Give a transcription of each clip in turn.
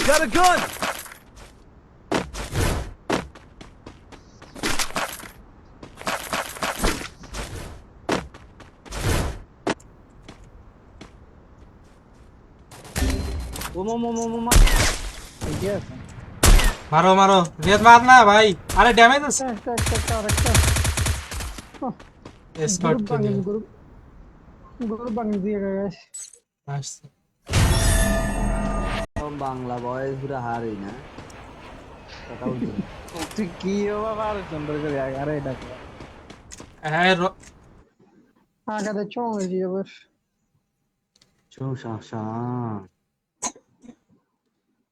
got a gun! मारो मारो रेत मारना भाई अरे डैमेज है स्क्वाड के लिए ग्रुप बन दिएगा गाइस नाइस বাংলা বয়েজ পুরো হারি না কথা বলছি তুই কি বাবা আর সুন্দর করে আরে এটা है আগাতে চলে যাবে শুন শাসা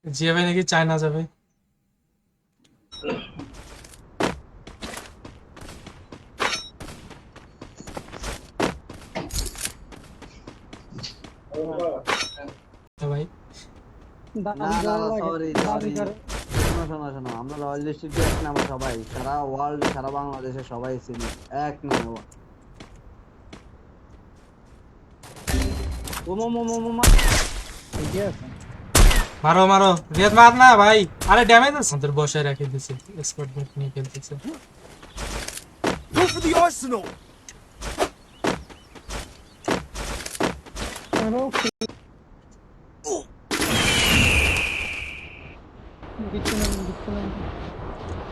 জিয়া ভাই নাকি চায়না যাবে ভাই না না সরি সরি শোনো শোনো আমরা রয়্যাল ডিস্ট্রিক্টে এক নাম সবাই সারা ওয়ার্ল্ড সারা বাংলাদেশে সবাই চিনি এক নাম मारो मारो रेत मारना भाई अरे डैमेज है अंदर बॉस रखे दिसे स्क्वाड में नहीं खेलते से Go for the arsenal!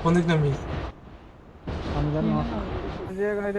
कौन दिख नमी हम जानो ये गाइड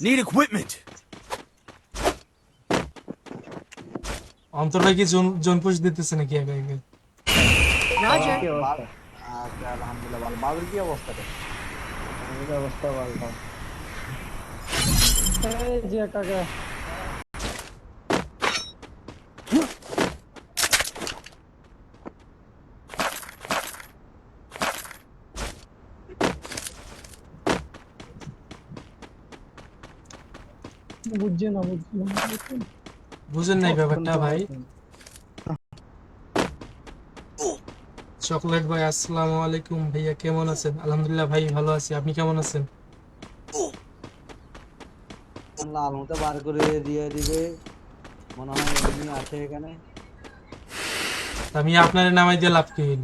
Need equipment! अंतर भाई की जोन पुश देते से नहीं किया गया Roger. আচ্ছা আলহামদুলিল্লাহ ভালো বাবুর কি অবস্থা রে এই অবস্থা ভালো এই যে কাকা বুঝছে না বুঝেন নাই ব্যাপারটা ভাই চকলেট ভাই আসসালামু আলাইকুম ভাইয়া কেমন আছেন আলহামদুলিল্লাহ ভাই ভালো আছি আপনি কেমন আছেন আল্লাহ আলমতে বার করে দিয়ে দিবে মনে হয় এমনি আছে এখানে আমি আপনার নামাই দিয়ে লাভ কি হইল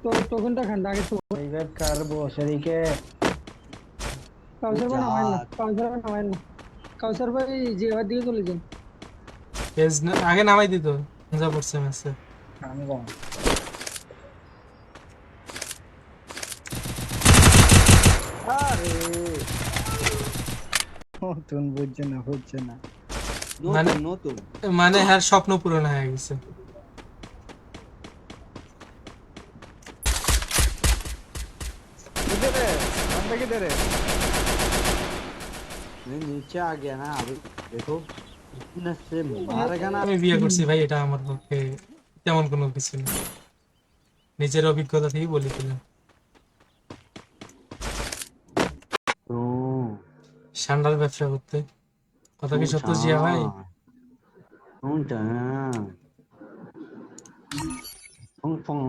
তো তখনটা খান্ডা আগে তো এইবার কারবো শরীকে কাউসার বানাবেন না কাউসার ভাই যে এবার দিকে চলে যান পেজ আগে নামাই দিত যা পড়ছে মেসে আমি যাবো আরে নতুন বুঝছে না মানে নতুন মানে হ্যাঁ স্বপ্ন পূরণ হয়ে গেছে किधर है नहीं नीचे आ गया ना अभी देखो इतना से मारेगा ना আমি বিয়ে করছি ভাই এটা আমার পক্ষে তেমন কোনো কিছু না নিজের অভিজ্ঞতা থেকে বলি দিলাম तो সান্ডার ব্যবসা করতে কথা কি সত্য জিয়া ভাই उनटा फंग फंग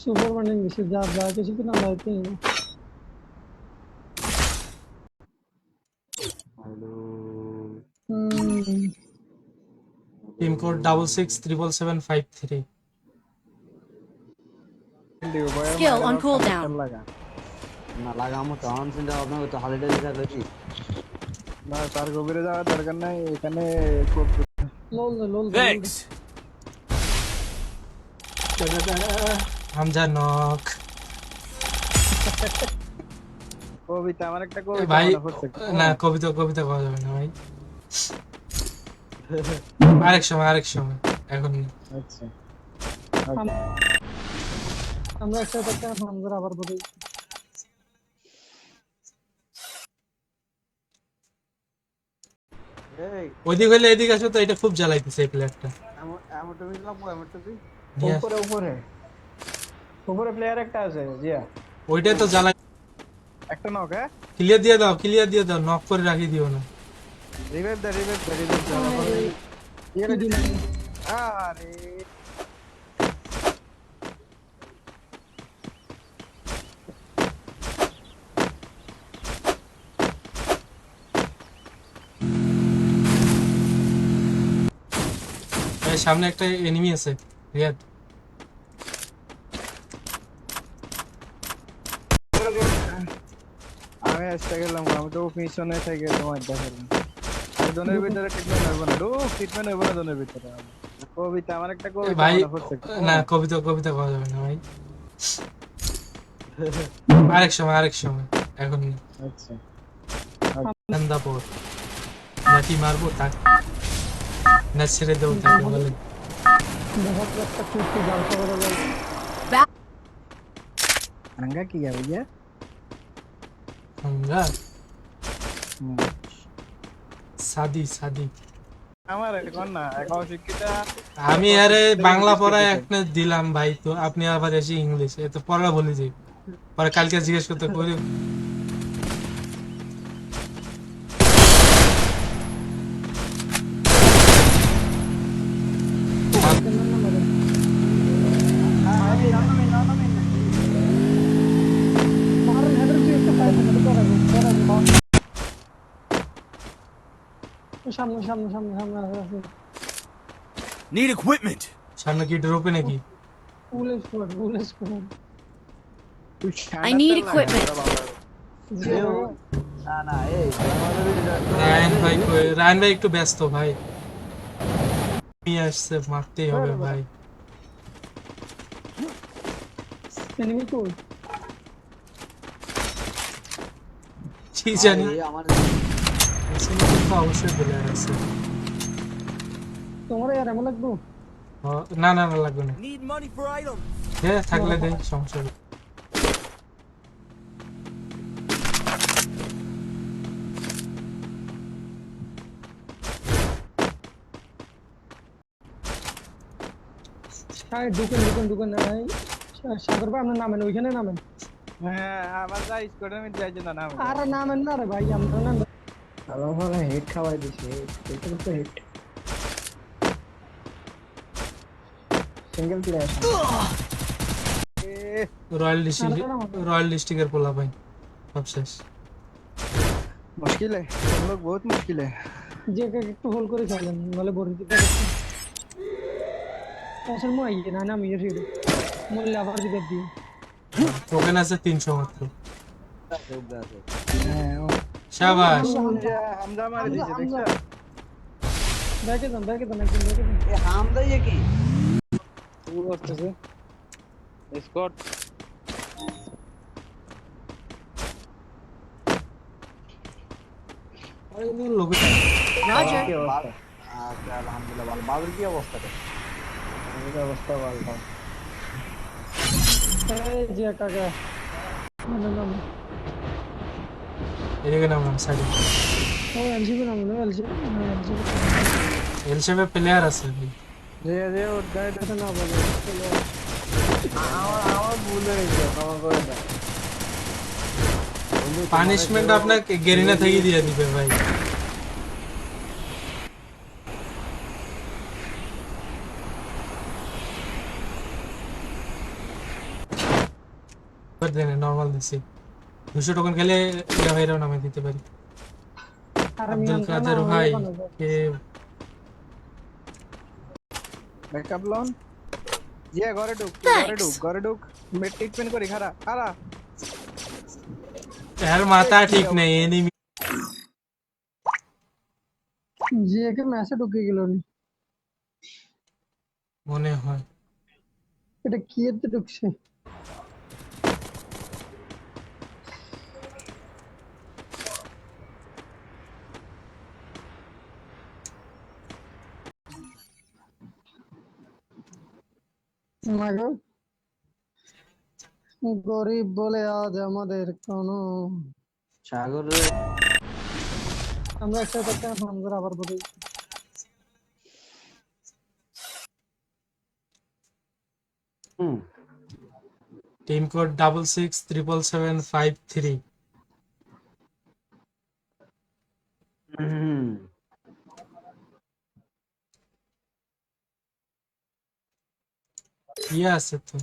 सुपर मॉर्निंग से जा किसी को ना लाते हैं hello pin code 667775 Skill on cooldown. ना लगा हम तो ऑन सिंदा अपना तो हॉलिडे दिखा लगी না তার গভীরে যাওয়ার দরকার নাই এখানে লোল Thanks! হামজা নক কবিতা আমার একটা এ কবিতা ভাই মনে পড়ছে না কবিতা কওয়া যাবে না ভাই আরেক সময় এখন না। আচ্ছা আমরা একটা কথা আমরা আবার বলি এই ওইদিক হইলে এদিকে আসো তো, এটা খুব জ্বালাইতেছে এই প্লেয়ারটা। এমন টুপি দিলাম, এমন টুপি। নিয়ে আস। উপরে উপরে উপরে প্লেয়ার একটা আছে জিয়া, ওইটাই তো জ্বালাই। একটা নক। হ্যাঁ, ক্লিয়ার দিয়ে দাও, নক করে রাখি দিও না। রিভাইভ দে, রিভাইভ দে, রিভাইভ দে। আরে এই সামনে একটা এনিমি আছে রিয়াদ। আমি আসতে গেলাম, আমি তো পিছনে থেকে তোমার দেখালাম। আর জনের ভিতরে ট্রিটমেন্ট হবে না, ট্রিটমেন্ট হবে না জনের ভিতরে। কবিতা, আমার একটা কবিতা ভাই মনে পড়ছে। না, কবিতা করা যাবে না ভাই। আরেক সময় এখন না। আচ্ছা, ঠান্ডা পর নাকি মারবো তাক না, ছেড়ে দেবো তাকে বলে। আঙ্গা কি যাবে ইয়া? আমরা সাদি আমার এখন না, এখন শিক্ষিতা। আমি আরে বাংলা পড়ায় একটা দিলাম ভাই, তো আপনি আবার এসে ইংলিশ, এ তো পড়া বলে যাই। পরে কালকে জিজ্ঞেস করতে করি। সামনে সামনে সামনে সামনে আছে। Need equipment. সামনে কি ড্রপে নাকি? ফুল স্কোয়াড I need equipment. না না, এই রায়ন ভাই একটু ব্যস্ত ভাই, নিয়ে আসছে, মারতেই হবে ভাই। এনিমি কই? কি জানি, এই আমার অবশ্যই প্লেয়ার আছে। তোমার আর এমন লাগবো? না লাগবে না। Need money for items. হ্যাঁ থাকলে দে, সমস্যা নেই। হ্যাঁ, ঢুকেন নাই। সাগর ভাই আপনার নামেন, ওইখানে নামেন। হ্যাঁ, আমার যা স্কোয়াডের মধ্যে যাইছে না নাম। আর নামেন না রে ভাই, আমরা নাম ভালো ভালো হেড খাওয়াই দিছে, এটা তো হেড সিঙ্গেল প্লেয়ার। রয়্যাল ডিস্ট্রিক্টের পোলা ভাই, সব শেষ। मुश्किल है, तुम लोग बहुत मुश्किल है। যে একটু হোল করে খেলেন, নাহলে বড় দিতে আসল মই না না আমি এসে মোলে আবার দিতে দিই। টোকেন আছে 300 মাত্র। হ্যাঁ, শাবাশ। হামজা মার দিছে, দেখছো? দেখে দেন একদম দেখে দেন। এই হামদা ইয়ে কি? ও আসছে স্কোয়াড। আরে লোক Roger. আচ্ছা, আলহামদুলিল্লাহ ভালো। বাবুর কি অবস্থা রে? এই অবস্থা ভালো। এই যে কাকা না এদিকে নাম সাইডে। ও এলজিবি নাম না, এলজিবি এলসেবে প্লেয়ার আছে ভাই। যে ওর গাইড এটা না বলে। আমার ভুল হয়ে গেছে, ক্ষমা করে দাও। পানিশমেন্ট আপনাকে গেরিনা থেকে দিয়ে দিবে ভাই। নরমাল দিছি 200 টোকেন খেলে ইয়া ভাইরাও নামে দিতে পারি। আর আমি আব্দুল কাদের ভাই কে ব্যাকআপ লোন। যে ঘরে ঢুক, ঘরে ঢুক। মেট ট্রিটমেন্ট করি, খারা এর মাথা ঠিক নেই। এনিমি যে একে ম্যাচে ঢুকে গেল নি, মনে হয়। এটা কি এতে ঢুকছে? গরিব বলে আজ আমাদের কোনো সাগর আমরা একটা একটা ফোন করে আবার বলি হুম টিম কোড 667775 হুম ইয়ে আছে তো